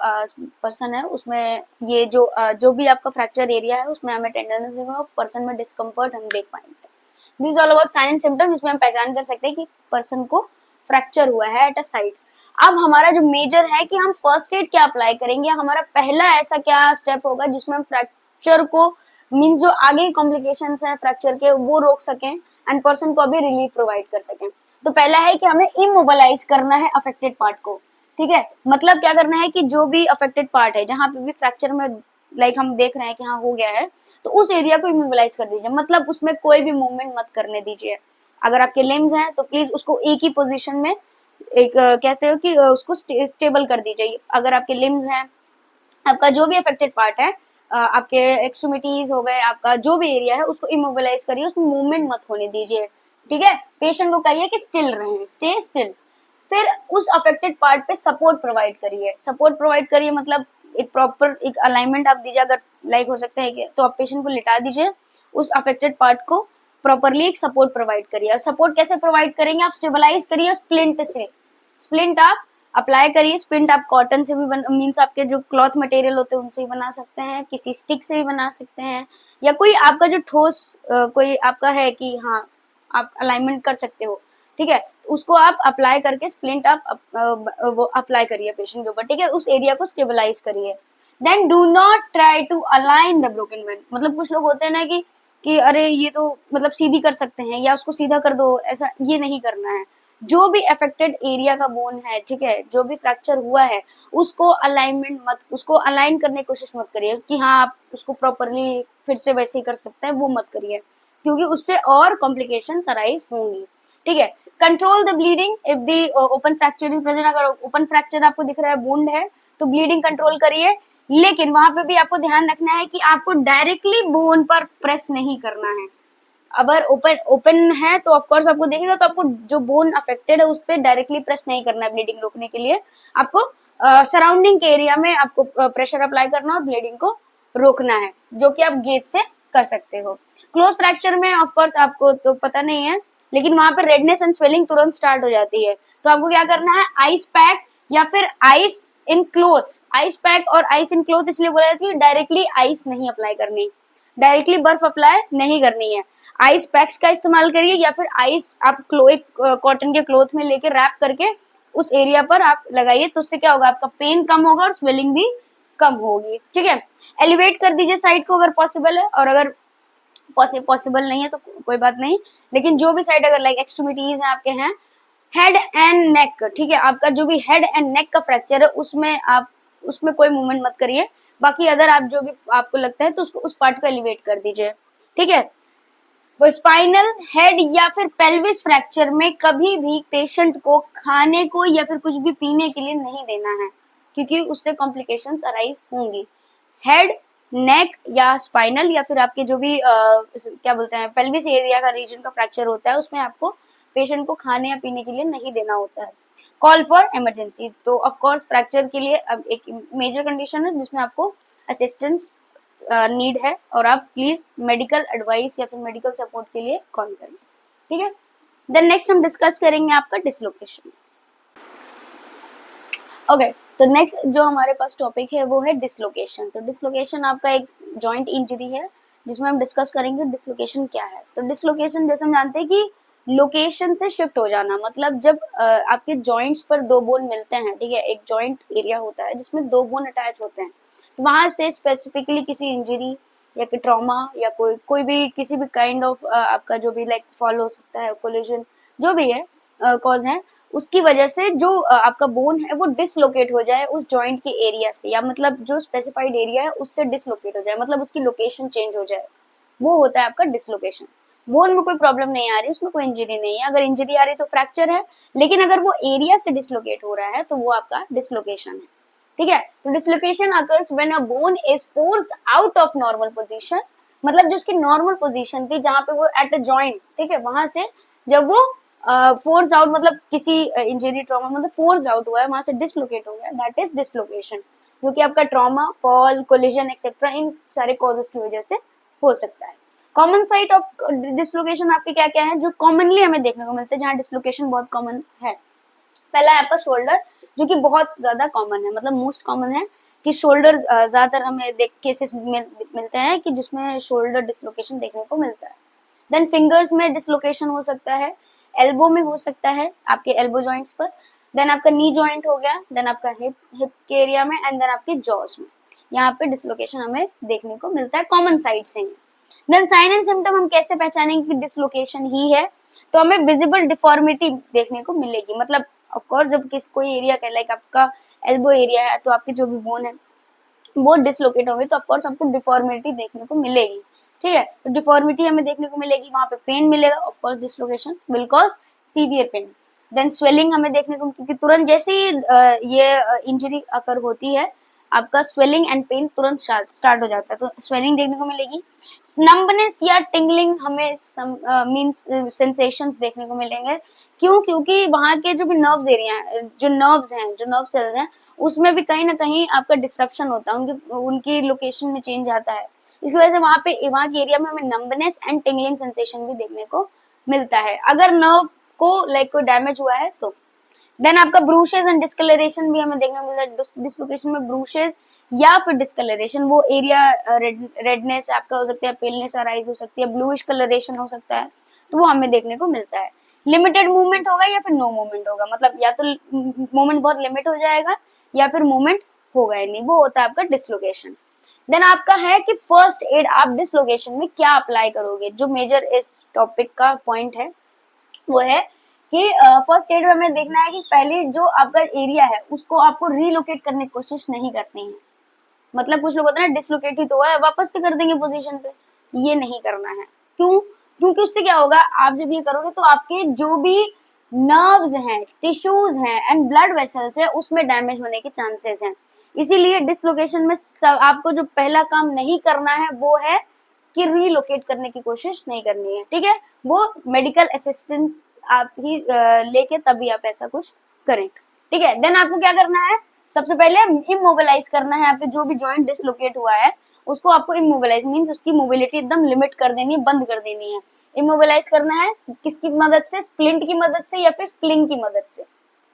पर्सन है उसमें ये जो भी आपका फ्रैक्चर एरिया है उसमें हमें टेंडरनेस देखा, पर्सन में डिस्कम्फर्ट हम देख पाएंगे। This all about sign and symptoms, जिसमें हम पहचान कर सकते हैं कि पर्सन को फ्रैक्चर हुआ है एट अ साइट। अब हमारा जो मेजर है कि हम फर्स्ट एड क्या अप्लाई करेंगे, हमारा पहला ऐसा क्या स्टेप होगा जिसमें हम फ्रैक्चर को मींस जो आगे कॉम्प्लिकेशंस हैं फ्रैक्चर के वो रोक सकें एंड पर्सन को अभी रिलीफ प्रोवाइड कर सकें। तो पहला है कि हमें इमोबिलाइज करना है अफेक्टेड पार्ट को, ठीक है। मतलब क्या करना है कि जो भी अफेक्टेड पार्ट है जहां पे भी फ्रैक्चर में लाइक हम देख रहे हैं कि हाँ हो गया है, तो उस एरिया को इमोबिलाइज कर दीजिए, मतलब उसमें कोई भी मूवमेंट मत करने दीजिए। अगर आपके लिम्स हैं तो प्लीज उसको एक ही पोजीशन में एक कहते हो कि उसको स्टेबल कर दीजिए। अगर आपके लिम्स हैं, आपका जो भी अफेक्टेड पार्ट है, आपके एक्सट्रीमिटीज हो गए, आपका जो भी एरिया है उसको इमोबिलाइज करिए, उसमें मूवमेंट मत होने दीजिए, ठीक है। पेशेंट को कहिए कि स्टिल रहें, स्टे स्टिल। फिर उस अफेक्टेड पार्ट पे सपोर्ट प्रोवाइड करिए। सपोर्ट प्रोवाइड करिए मतलब एक प्रॉपर एक अलाइनमेंट आप दीजिए, अगर लाइक हो सकता है कि तो आप पेशेंट को लिटा दीजिए, उस अफेक्टेड पार्ट को प्रॉपरली एक सपोर्ट प्रोवाइड करिए। सपोर्ट कैसे प्रोवाइड करेंगे, आप स्टेबलाइज करिए स्प्लिंट से, स्प्लिंट आप अप्लाई करिए। स्प्लिंट आप कॉटन से भी मीन्स आपके जो क्लॉथ मटेरियल होते हैं उनसे भी बना सकते हैं, किसी स्टिक से भी बना सकते हैं, या कोई आपका जो ठोस कोई आपका है कि हाँ आप अलाइनमेंट कर सकते हो, ठीक है, उसको आप अप्लाई करके स्प्लिंट आप वो अप्लाई करिए पेशेंट के ऊपर, ठीक है, उस एरिया को स्टेबलाइज करिए। Then do not try to align the broken bone. मतलब कुछ लोग होते हैं ना कि कि अरे ये तो मतलब सीधी कर सकते हैं या उसको सीधा कर दो, ऐसा ये नहीं करना है। जो भी अफेक्टेड एरिया का बोन है, ठीक है, जो भी फ्रैक्चर हुआ है उसको अलाइनमेंट मत, उसको अलाइन करने की कोशिश मत करिए कि हाँ आप उसको प्रॉपरली फिर से वैसे ही कर सकते हैं, वो मत करिए, क्योंकि उससे और कॉम्प्लिकेशंस अराइज होंगी। ठीक है, control the bleeding if the open fracture is present. अगर ओपन फ्रैक्चर आपको दिख रहा है, वुंड है, तो ब्लीडिंग कंट्रोल करिए, लेकिन वहां पे भी आपको ध्यान रखना है कि आपको डायरेक्टली बोन पर प्रेस नहीं करना है। अगर ओपन ओपन है तो ऑफ कोर्स आपको देखेगा, तो आपको जो बोन अफेक्टेड है उस पर डायरेक्टली प्रेस नहीं करना है ब्लीडिंग रोकने के लिए। आपको सराउंडिंग के एरिया में आपको प्रेशर अप्लाई करना और ब्लीडिंग को रोकना है, जो कि आप गेज से कर सकते हो। क्लोज फ्रैक्चर में ऑफ कोर्स आपको तो पता नहीं है, लेकिन वहां पर रेडनेस एंड स्वेलिंग तुरंत स्टार्ट हो जाती है, तो आपको क्या करना है, आइस पैक या फिर ice in cloth. Ice pack और आइस इन क्लोथ इसलिए बोला जाता है कि डायरेक्टली आइस नहीं अप्लाई करनी, डायरेक्टली बर्फ अप्लाई नहीं करनी है। आइस पैक्स का इस्तेमाल करिए या फिर आइस आप एक कॉटन के क्लोथ में लेके रैप करके उस एरिया पर आप लगाइए, तो उससे क्या होगा, आपका पेन कम होगा और स्वेलिंग भी कम होगी। ठीक है, एलिवेट कर दीजिए साइड को अगर पॉसिबल है, और अगर पॉसिबल नहीं है तो कोई बात नहीं, लेकिन जो भी साइड अगर लाइक एक्सट्रीमिटीज है आपके हैं, हेड एंड नेक, ठीक है, आपका जो भी हेड एंड नेक का फ्रैक्चर है उसमें आप उसमें कोई मूवमेंट मत करिए, बाकी अदर आप जो भी आपको लगता है तो उसको उस पार्ट को एलिवेट कर दीजिए। ठीक है, वो स्पाइनल हेड या फिर पेल्विस फ्रैक्चर में कभी भी पेशेंट को खाने को या फिर कुछ भी पीने के लिए नहीं देना है, क्योंकि उससे कॉम्प्लिकेशंस अराइज होंगी। हेड, नेक या स्पाइनल या फिर आपके जो भी क्या बोलते हैं पेल्विस एरिया का रीजन का फ्रैक्चर होता है, उसमें आपको पेशेंट को खाने या पीने के लिए नहीं देना होता है। कॉल फॉर इमरजेंसी, तो ऑफ कोर्स फ्रैक्चर के लिए अब एक मेजर कंडीशन है जिसमें आपको असिस्टेंस नीड है, और आप प्लीज मेडिकल एडवाइस या फिर मेडिकल सपोर्ट के लिए कॉल करें। ठीक है, देन नेक्स्ट हम डिस्कस करेंगे आपका डिसलोकेशन। ओके, तो नेक्स्ट जो हमारे पास टॉपिक है वो है डिसलोकेशन। तो डिसलोकेशन आपका एक जॉइंट इंजरी है जिसमें हम डिस्कस करेंगे डिसलोकेशन क्या है। तो डिसलोकेशन जैसे हम जानते हैं कि लोकेशन से शिफ्ट हो जाना, मतलब जब आपके जॉइंट्स पर दो बोन मिलते हैं, ठीक है, एक जॉइंट एरिया होता है जिसमें दो बोन अटैच होते हैं, तो वहां से स्पेसिफिकली किसी इंजरी या कि ट्रॉमा या कोई कोई भी किसी भी काइंड ऑफ आपका जो भी लाइक फॉल हो सकता है, कोलिजन जो भी है कॉज है, उसकी वजह से जो आपका बोन है वो डिसलोकेट हो जाए उस जॉइंट के एरिया से, या मतलब जो स्पेसिफाइड एरिया है उससे डिसलोकेट हो जाए, मतलब उसकी लोकेशन चेंज हो जाए, वो होता है आपका डिसलोकेशन। बोन में कोई प्रॉब्लम नहीं आ रही, उसमें कोई इंजरी नहीं है, अगर इंजरी आ रही तो फ्रैक्चर है, लेकिन अगर वो एरिया से डिसलोकेट हो रहा है तो वो आपका डिसलोकेशन है। ठीक है, तो dislocation occurs when a bone is forced out of normal position, मतलब जो उसकी नॉर्मल पोजीशन थी जहां पे वो एट अ जॉइंट, ठीक है, वहां से जब वो फोर्स्ड आउट, मतलब किसी इंजरी ट्रॉमा मतलब फोर्स्ड आउट हुआ है, वहां से डिसलोकेट हो गया, दैट इज डिसलोकेशन, जो कि आपका ट्रॉमा, फॉल, कोलिजन एक्सेट्रा इन सारे कॉजेस की वजह से हो सकता है। कॉमन साइट ऑफ डिसलोकेशन आपके क्या क्या है जो कॉमनली हमें देखने को मिलते हैं, जहाँ डिसलोकेशन बहुत कॉमन है। पहला है आपका शोल्डर, जो कि बहुत ज्यादा कॉमन है, मतलब मोस्ट कॉमन है कि शोल्डर ज्यादातर हमें केसेस मिलते हैं कि जिसमें शोल्डर डिसलोकेशन देखने को मिलता है। देन फिंगर्स में डिसलोकेशन हो सकता है, एल्बो में हो सकता है, आपके एल्बो जॉइंट्स पर, देन आपका नी जॉइंट हो गया, देन आपका हिप हिप के एरिया में, एंड देन आपके जॉस में, यहाँ पे डिसलोकेशन हमें देखने को मिलता है, कॉमन साइड से ही। देन साइन एंड सिम्टम हम कैसे पहचानेंगे कि डिसलोकेशन ही है, तो हमें विजिबल डिफॉर्मिटी देखने को मिलेगी, मतलब ऑफ कोर्स जब कोई एरिया का लाइक आपका एल्बो एरिया है तो आपके जो भी बोन है वो डिसलोकेट होंगे, तो ऑफ कोर्स आपको डिफॉर्मिटी देखने को मिलेगी। ठीक है, तो डिफॉर्मिटी हमें देखने को मिलेगी, वहां पे पेन मिलेगा, of course dislocation will cause severe pain. Then swelling हमें देखने को, क्योंकि तुरंत जैसे ही ये इंजरी अकर होती है आपका स्वेलिंग एंड पेन तुरंत स्टार्ट हो जाता है, तो स्वेलिंग देखने को मिलेगी। नंबनेस या टिंगलिंग हमें मींस सेंसेशंस देखने को मिलेंगे, क्यों, क्योंकि वहां के जो भी नर्व्स एरिया है, जो नर्व्स हैं, जो नर्व सेल्स हैं, उसमें भी कहीं ना कहीं आपका डिस्ट्रक्शन होता है, उनकी लोकेशन में चेंज आता है, इसकी वजह से वहां के एरिया में हमें नंबनेस एंड टिंगलिंग सेंसेशन भी देखने को मिलता है अगर नर्व को लाइक कोई डैमेज हुआ है तो। देन आपका ब्रूशेस एंड डिस्कलरेशन भी हमें देखने को मिलता है, डिसलोकेशन में ब्रूशेस या फिर डिस्कलरेशन, वो एरिया रेडनेस आपका हो सकता है, पेलनेस अराइज हो सकती है, ब्लूइश कलरेशन हो सकता है, तो वो हमें देखने को मिलता है। लिमिटेड मूवमेंट होगा या फिर नो मूवमेंट होगा, मतलब या तो मूवमेंट बहुत लिमिट हो जाएगा या फिर मूवमेंट होगा ही नहीं, वो होता है आपका डिसलोकेशन। देन आपका है कि फर्स्ट एड आप डिसलोकेशन में क्या अप्लाई करोगे। जो मेजर इस टॉपिक का पॉइंट है वो है कि फर्स्ट एड में हमें देखना है कि पहले जो आपका एरिया है उसको आपको रीलोकेट करने की कोशिश नहीं करनी है। मतलब कुछ लोग होते हैं ना, डिसलोकेट ही तो हुआ है वापस से कर देंगे पोजीशन पे, ये नहीं करना है। क्यों? क्योंकि उससे क्या होगा, आप जब ये करोगे तो आपके जो भी नर्व्स हैं, टिश्यूज हैं एंड ब्लड वेसल्स है उसमें डैमेज होने के चांसेस हैं। इसीलिए डिसलोकेशन में आपको जो पहला काम नहीं करना है वो है कि रीलोकेट करने की कोशिश नहीं करनी है, ठीक है। वो मेडिकल असिस्टेंस आप ही लेके तभी आप ऐसा कुछ करें, ठीक है। देन आपको क्या करना है, सबसे पहले इमोबिलाइज करना है। आपके जो भी जॉइंट डिसलोकेट हुआ है उसको आपको इमोबिलाइज मींस उसकी मोबिलिटी एकदम लिमिट कर देनी है, बंद कर देनी है। इमोबिलाइज करना है किसकी मदद से, स्प्लिंट की मदद से या फिर स्प्लिंग की मदद से,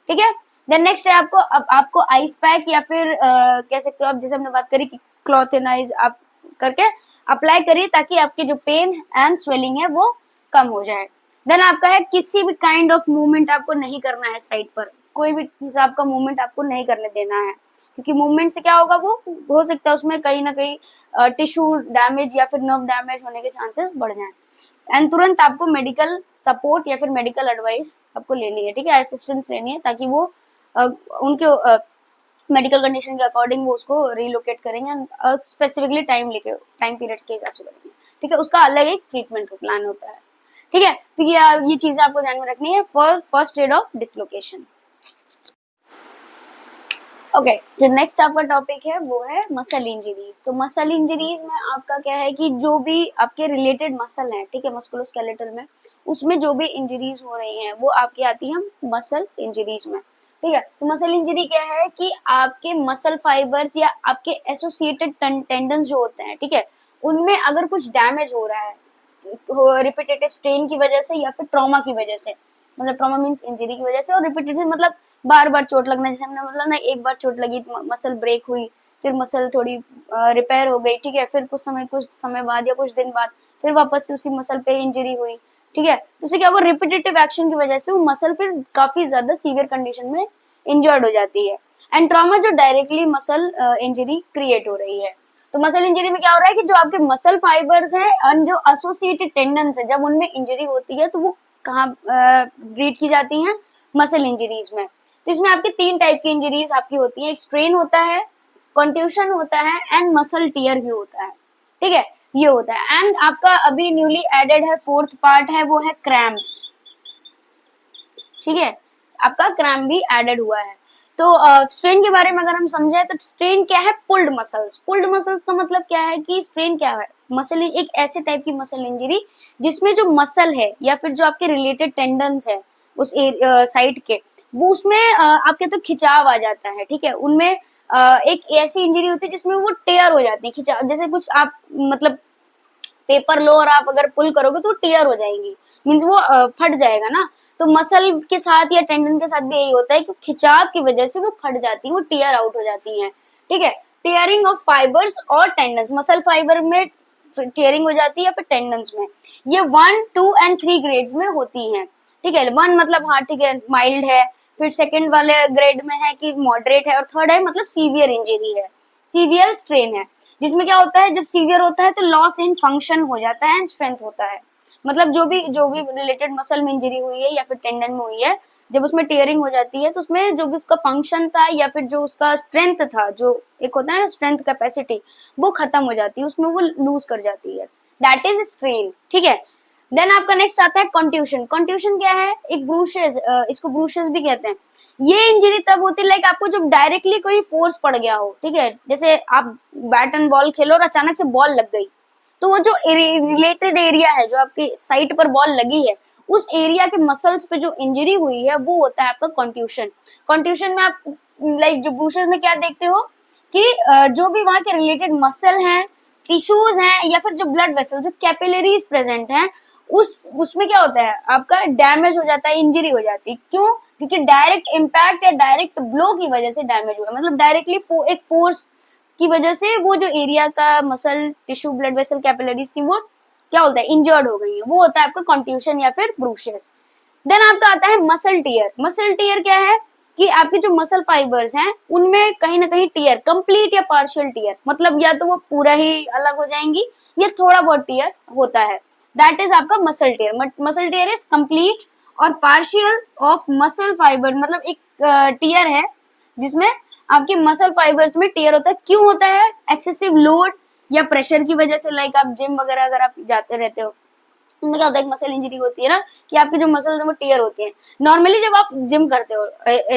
ठीक है। देन नेक्स्ट है आपको, अब आपको आइस पैक या फिर कह सकते हो आप, जैसे हमने बात करी कि क्लॉथेनाइज आप करके अप्लाई करिए ताकि आपके जो पेन एंड स्वेलिंग है वो कम हो जाए। देन आपका है किसी भी काइंड ऑफ मूवमेंट आपको नहीं करना है साइड पर, कोई भी हिसाब का मूवमेंट आपको नहीं करने देना है, क्योंकि मूवमेंट से क्या होगा, वो हो सकता है उसमें कहीं ना कहीं टिश्यू डैमेज या फिर नर्व डैमेज होने के चांसेस बढ़ जाएं। एंड तुरंत आपको मेडिकल सपोर्ट या फिर मेडिकल एडवाइस आपको लेनी है, ठीक है, असिस्टेंस लेनी है ताकि वो उनके मेडिकल कंडीशन के अकॉर्डिंग वो उसको रिलोकेट करेंगे, स्पेसिफिकली टाइम पीरियड के हिसाब से करेंगे, ठीक है। उसका अलग एक ट्रीटमेंट का प्लान होता है, ठीक है। तो ये चीजें आपको ध्यान में रखनी है for first aid of dislocation. Okay, जो नेक्स्ट आपका टॉपिक है वो है मसल इंजरीज। तो मसल इंजरीज में आपका क्या है कि जो भी आपके रिलेटेड मसल है, ठीक है, मस्कुलोस्केलेटल में, उसमें जो भी इंजरीज हो रही हैं वो आपकी आती है मसल इंजरीज में, ठीक है। तो मसल इंजरी क्या है कि आपके मसल फाइबर्स या आपके एसोसिएटेड टेंडन्स जो होते हैं, ठीक है, उनमें अगर कुछ डैमेज हो रहा है रिपीटेटिव स्ट्रेन की वजह से या फिर ट्रॉमा की वजह से, मतलब ट्रॉमा मींस इंजरी की वजह से, और रिपीटेटिव मतलब बार बार चोट लगना, जैसे हमने मतलब ना एक बार चोट लगी मसल ब्रेक हुई, फिर मसल थोड़ी रिपेयर हो गई, ठीक है, फिर कुछ समय बाद या कुछ दिन बाद फिर वापस से उसी मसल पे इंजरी हुई, ठीक है। तो उससे क्या होगा, रिपीटेटिव एक्शन की वजह से वो मसल फिर काफी ज्यादा सीवियर कंडीशन में इंजर्ड हो जाती है। एंड ट्रॉमा जो डायरेक्टली मसल इंजरी क्रिएट हो रही है। तो मसल इंजरी में क्या हो रहा है कि जो आपके मसल फाइबर्स हैं और जो एसोसिएटेड टेंडन्स है, जब उनमें इंजरी होती है तो वो कहाँ ग्रीड की जाती हैं, मसल इंजरीज में। तो इसमें आपके 3 टाइप की इंजरीज आपकी होती है, एक स्ट्रेन होता है, कंट्यूशन होता है एंड मसल टियर भी होता है, ठीक है, ये होता है। एंड आपका अभी न्यूली एडेड है 4th पार्ट है वो है क्रैम्प्स, ठीक है, आपका क्रैम्प भी एडेड हुआ है। तो स्ट्रेन के बारे में अगर हम समझे तो स्ट्रेन क्या है, पुल्ड मसल्स। पुल्ड मसल्स का मतलब क्या है कि स्ट्रेन क्या है, मसल एक ऐसे टाइप की मसल इंजरी जिसमें जो मसल है या फिर जो आपके रिलेटेड टेंडन्स है उस साइड के, वो उसमें आपके तो खिंचाव आ जाता है, ठीक है। उनमें एक ऐसी इंजरी होती है जिसमें वो टेयर हो जाती है, खिंचाव, जैसे कुछ आप मतलब पेपर लो और आप अगर पुल करोगे तो वो टेयर हो जाएंगी, मीन्स वो फट जाएगा ना। तो मसल के साथ या टेंडन के साथ भी यही होता है कि खिंचाव की वजह से वो फट जाती है, वो टेयर आउट हो जाती हैं, ठीक है। टेयरिंग ऑफ फाइबर्स और टेंडन्स, मसल फाइबर में टेयरिंग हो जाती है या फिर टेंडन्स में, ये 1, 2 एंड 3 ग्रेड्स में होती हैं, ठीक है। 1 मतलब हाँ ठीक है माइल्ड है, फिर सेकंड वाले ग्रेड में है कि मॉडरेट है, और थर्ड है मतलब सीवियर इंजरी है, सीवियर स्ट्रेन है, जिसमें क्या होता है जब सीवियर होता है तो लॉस इन फंक्शन हो जाता है एंड स्ट्रेंथ होता है। मतलब जो भी रिलेटेड मसल में इंजरी हुई है या फिर टेंडन में हुई है, जब उसमें टेयरिंग हो जाती है तो उसमें जो भी उसका फंक्शन था या फिर जो उसका स्ट्रेंथ था, जो एक होता है ना स्ट्रेंथ कैपेसिटी, वो खत्म हो जाती है, उसमें वो लूज कर जाती है, दैट इज स्ट्रेन, ठीक है। देन आपका नेक्स्ट आता है कंट्यूशन। कंट्यूशन क्या है, एक ब्रूशेस, इसको ब्रूशेस भी कहते हैं। ये इंजरी तब होती है लाइक आपको जब डायरेक्टली कोई फोर्स पड़ गया हो, ठीक है, जैसे आप बैट एंड बॉल खेलो और अचानक से बॉल लग गई, तो वो जो रिलेटेड एरिया है, जो आपकी साइट पर बॉल लगी है, उस एरिया के मसल्स पे जो इंजरी हुई है वो होता है आपका कंट्यूशन। कंट्यूशन में आप लाइक जो ब्रूशेस में क्या देखते हो कि जो भी वहां के रिलेटेड मसल हैं, टिश्यूज हैं या फिर जो ब्लड वेसल, जो कैपिलरीज प्रेजेंट हैं, उसमें क्या होता है, आपका डैमेज हो जाता है, इंजरी हो जाती है। क्यों? क्योंकि डायरेक्ट इम्पैक्ट या डायरेक्ट ब्लो की वजह से डैमेज हुआ, मतलब डायरेक्टली एक फोर्स की वजह से वो जो एरिया का muscle tissue blood vessel capillaries थी वो क्या होता है, इंजर्ड हो गई है, वो होता है आपका कंट्यूशन या फिर ब्रूशेस। देन आपका आता है मसल टियर। मसल टियर क्या है, कि आपके जो मसल फाइबर्स हैं उनमें कहीं ना कहीं टीयर, कंप्लीट या पार्शियल टीयर, मतलब या तो वो पूरा ही अलग हो जाएंगी या थोड़ा बहुत टीयर होता है, दैट इज आपका muscle tear. Muscle tear is complete और पार्शियल ऑफ मसल फाइबर, मतलब एक टीयर है जिसमें आपके मसल फाइबर्स में टीयर होता है। क्यों होता है? एक्सेसिव लोड या प्रेशर की वजह से, लाइक आप जिम वगैरह अगर आप जाते रहते हो, उनमें क्या होता है, एक मसल इंजरी होती है ना कि आपके जो मसल है वो टीयर होती है। नॉर्मली जब आप जिम करते हो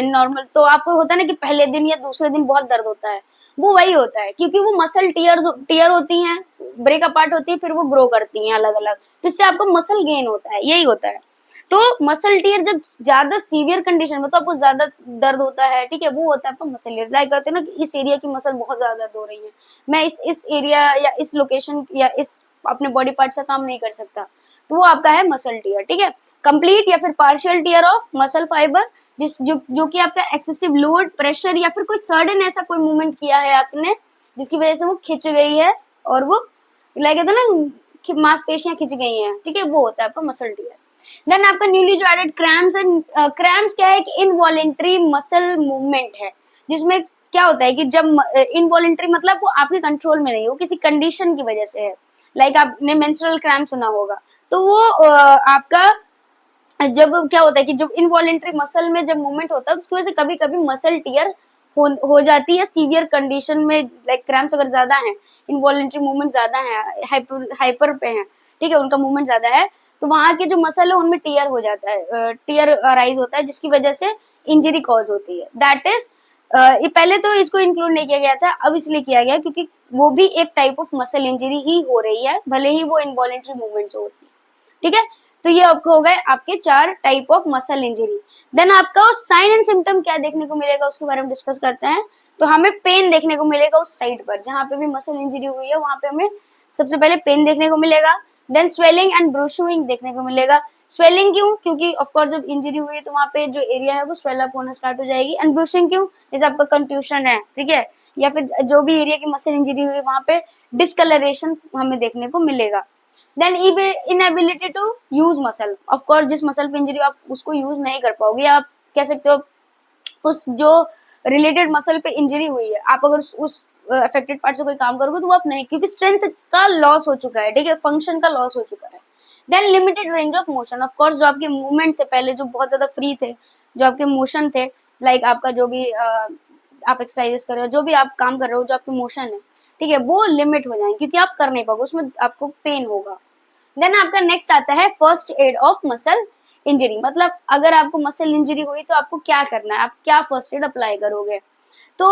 नॉर्मल, तो आपको होता है ना कि पहले दिन या दूसरे दिन बहुत दर्द होता है, वो वही होता है क्योंकि वो मसल टीयर होती हैं, ब्रेक अपार्ट होती है, फिर वो ग्रो करती हैं अलग अलग, तो इससे आपको मसल गेन होता है, यही होता है। तो मसल टीयर जब ज्यादा सीवियर कंडीशन में, तो आपको ज्यादा दर्द होता है, ठीक है, वो होता है आपका मसल टीयर। लाइक कहते हैं ना कि इस एरिया की मसल बहुत ज्यादा दर्द हो रही है, मैं इस एरिया या इस लोकेशन या इस अपने बॉडी पार्ट से काम नहीं कर सकता, तो वो आपका है मसल टीयर, ठीक है। कंप्लीट या फिर partial tier of muscle fibre, जो कि आपका एक्सेसिव लोड, प्रेशर या फिर कोई सडन ऐसा कोई मूवमेंट किया है आपने जिसकी वजह से वो खिंच गई है और वो लाइक कहते हैं ना मांसपेशियां खिंच गई हैं, ठीक है, वो होता है आपका मसल टीयर। देन आपका न्यूली जो एडेड क्रैम्प्स, एंड क्रैम्प्स क्या है कि इनवॉलेंट्री मसल मूवमेंट है, जिसमें क्या होता है कि जब इनवॉलेंट्री मतलब वो आपके कंट्रोल में नहीं हो, किसी कंडीशन की वजह से है। लाइक आपने मेंस्ट्रुअल क्रैम्प सुना होगा, तो वो आपका जब क्या होता है कि जब इनवॉलेंट्री मसल में जब मूवमेंट होता है उसकी वजह से कभी कभी मसल टीयर हो जाती है सीवियर कंडीशन में, लाइक क्रैम्प्स अगर ज्यादा है, इनवॉलेंट्री मूवमेंट ज्यादा है, हाइपर पे है, ठीक है, उनका मूवमेंट ज्यादा है, तो वहां के जो मसल है उनमें टीयर हो जाता है, टीयर अराइज होता है, जिसकी वजह से इंजरी कॉज होती है। दैट इज ये पहले तो इसको इंक्लूड नहीं किया गया था, अब इसलिए किया गया क्योंकि वो भी एक टाइप ऑफ मसल इंजरी ही हो रही है, भले ही वो इनवॉलेंट्री मूवमेंट्स होती है, ठीक है। तो ये आपको हो गए आपके 4 type of muscle injury. Then आपका साइन एंड सिम्टम क्या देखने को मिलेगा उसके बारे में डिस्कस करते हैं। तो हमें पेन देखने को मिलेगा उस साइड पर जहां पे भी मसल इंजरी हुई है, वहां पे हमें सबसे पहले पेन देखने को मिलेगा। देन स्वेलिंग एंड ब्रूशिंग देखने को मिलेगा। स्वेलिंग क्यों? क्योंकि ऑफकोर्स जब इंजरी हुई है तो वहां पे जो एरिया है वो स्वेल अप होना स्टार्ट हो जाएगी। एंड ब्रूशिंग क्यों? जैसे आपका कंट्यूशन है, ठीक है, या फिर जो भी एरिया की मसल इंजरी हुई है वहां पे डिस्कलरेशन हमें देखने को मिलेगा। Then inability to use muscle, of course जिस मसल पे इंजरी आप उसको यूज नहीं कर पाओगे, आप कह सकते हो उस जो रिलेटेड मसल पे इंजरी हुई है, आप अगर उस अफेक्टेड पार्ट से कोई काम करोगे तो वो आप नहीं, क्योंकि स्ट्रेंथ का लॉस हो चुका है, ठीक है, फंक्शन का लॉस हो चुका है। Then limited range of motion, of course जो आपके मूवमेंट थे पहले जो बहुत ज्यादा फ्री थे, जो आपके मोशन थे, लाइक आपका जो भी आप एक्सरसाइज कर रहे हो, जो भी आप काम कर रहे हो, जो आपके मोशन है, ठीक है, वो लिमिट हो जाएंगे क्योंकि आप कर नहीं पाओगे, उसमें आपको पेन होगा। देन आपका नेक्स्ट आता है first aid of muscle injury, मतलब अगर आपको मसल इंजरी हुई तो आपको क्या करना है, आप क्या फर्स्ट एड अप्लाई करोगे। तो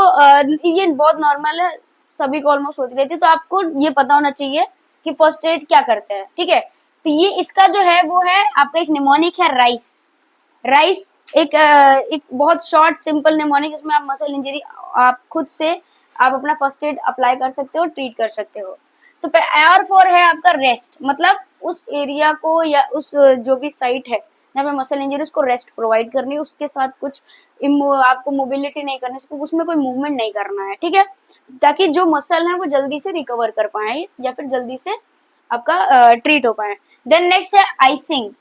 ये बहुत नॉर्मल है, सभी को ऑलमोस्ट होती रहती है, तो आपको ये पता होना चाहिए कि फर्स्ट एड क्या करते हैं, ठीक है। तो ये इसका जो है वो है आपका एक निमोनिक है राइस। राइस एक बहुत शॉर्ट सिंपल निमोनिक जिसमें आप मसल इंजरी आप खुद से आप अपना फर्स्ट एड अप्लाई कर सकते हो, ट्रीट कर सकते हो। तो आर फॉर है आपका रेस्ट, मतलब उस एरिया को या उस जो भी साइट है जहाँ पे मसल इंजरी उसको रेस्ट प्रोवाइड करनी है, उसके साथ कुछ आपको मोबिलिटी नहीं करनी, उसको उसमें कोई मूवमेंट नहीं करना है, ठीक है, ताकि जो मसल है वो जल्दी से रिकवर कर पाए या फिर जल्दी से आपका ट्रीट हो पाए। देन नेक्स्ट है आइसिंग।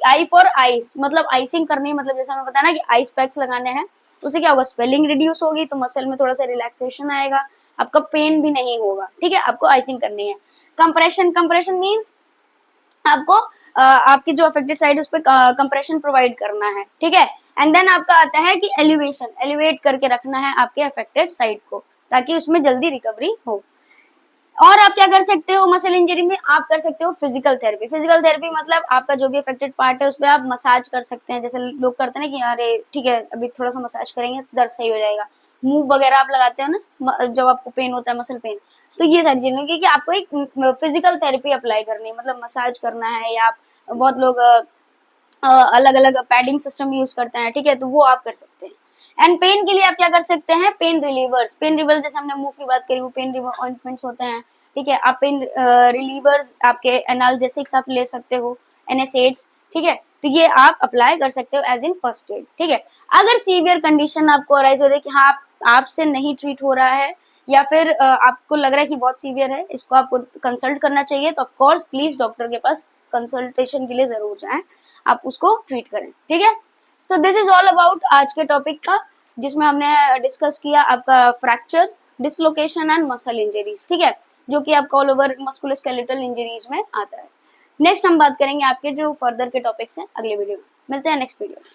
आई फॉर आइस, मतलब आइसिंग करनी, मतलब जैसा हमें बताया ना कि आइस पैक्स लगाने हैं, उससे क्या होगा, स्वेलिंग रिड्यूस होगी, तो मसल में थोड़ा सा रिलैक्सेशन आएगा, आपका पेन भी नहीं होगा, ठीक है, आपको आइसिंग करनी है। कंप्रेशन, कंप्रेशन मीन्स आपको आपकी जो अफेक्टेड साइड है उस पर कंप्रेशन प्रोवाइड करना है, ठीक है। एंड देन आपका आता है कि एलिवेशन, एलिवेट करके रखना है आपके अफेक्टेड साइड को ताकि उसमें जल्दी रिकवरी हो। और आप क्या कर सकते हो मसल इंजरी में, आप कर सकते हो फिजिकल थेरेपी। फिजिकल थेरेपी मतलब आपका जो भी अफेक्टेड पार्ट है उस पर आप मसाज कर सकते हैं, जैसे लोग करते हैं ना कि अरे ठीक है अभी थोड़ा सा मसाज करेंगे दर्द सही हो जाएगा, मूव वगैरह आप लगाते हो ना जब आपको पेन होता है मसल पेन, तो ये सारी चीजें कि आपको एक फिजिकल थेरेपी अप्लाई करनी है, मतलब मसाज करना है, या आप बहुत लोग अलग अलग पैडिंग सिस्टम यूज करते हैं, ठीक है, तो वो आप कर सकते हैं। एंड पेन के लिए आप क्या कर सकते हैं, पेन रिलीवर्स। पेन रिलीवर्स जैसे हमने मूव की बात करी, वो पेन ऑइंटमेंट्स होते हैं, ठीक है, आप पेन रिलीवर्स आपके एनाल्जेसिक्स आप ले सकते हो, एनएसएड्स, ठीक है, तो ये आप अप्लाई कर सकते हो एज इन फर्स्ट एड, ठीक है। अगर सीवियर कंडीशन आपको अराइज हो रही है कि हाँ आपसे नहीं ट्रीट हो रहा है या फिर आपको लग रहा है कि बहुत सीवियर है, इसको आपको कंसल्ट करना चाहिए, तो ऑफकोर्स प्लीज डॉक्टर के पास कंसल्टेशन के लिए जरूर जाएं, आप उसको ट्रीट करें, ठीक है। So this is all about आज के टॉपिक का, जिसमें हमने डिस्कस किया आपका fracture, dislocation and muscle injuries, ठीक है, जो कि आपका ऑल ओवर मस्कुलोस्केलेटल इंजरीज में आता है। नेक्स्ट हम बात करेंगे आपके जो फर्दर के टॉपिक्स हैं अगले वीडियो में। मिलते हैं नेक्स्ट वीडियो में।